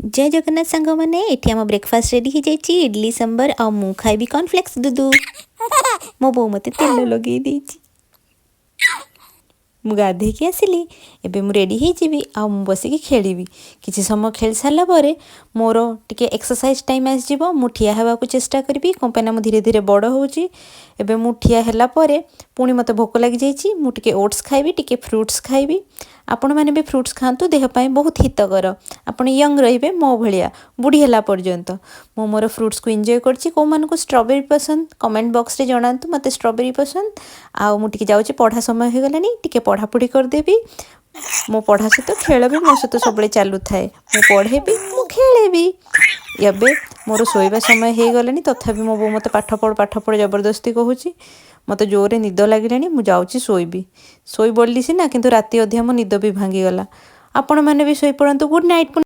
जय जगन्नाथ सांग मैंने ये आम ब्रेकफास्ट रेडी हो जाइए इडली सांबर आ मु खाइबी कॉर्नफ्लेक्स दूधू मो बो मते तेल लगे देछि मु गाधे की आसिली एबे मु रेडी हो जीवी आ मु बसिकी खेलिबी किछि समय खेल सारा पर मोर टिके एक्सरसाइज टाइम आसीजिवो मु ठिया हेबा को चेष्टा करबी कंपना मु धीरे धीरे बड़ होउची एबे मु ठिया हेला परे पुणी मते भोक लागी जाइछि मु टिके ओट्स खाइबी टिके फ्रूट्स खाइबी आपण मैंने भी फ्रूट्स खातु देह पाई बहुत हितकर आपण यंग रे मो भाया बुढ़ी है पर्यंत मो मोर फ्रूट्स को एंजॉय करछि को मान को स्ट्रॉबेरी पसंद कमेंट बॉक्स रे जणातु मते स्ट्रॉबेरी पसंद आ मु टिके जाउछि पढ़ा समय हो गलानी टिके पढ़ापढ़ी कर देबी मो पढ़ा सहित खेल भी मो सहित सब चालू थाए मु पढ़ेबी मु खेलेबी एबे मोर शोइबा समय हो गलानी तथापि मो बो मते पाठ पढ़ जबरदस्ती कहूची मते जोरे निद लागिलानी मु जाउची शोइबी शोइ पड़ली सीना किंतु राति अधिया मो निद भी भांगी गला आपण माने भी शोइ पड़ंतु गुड नाइट।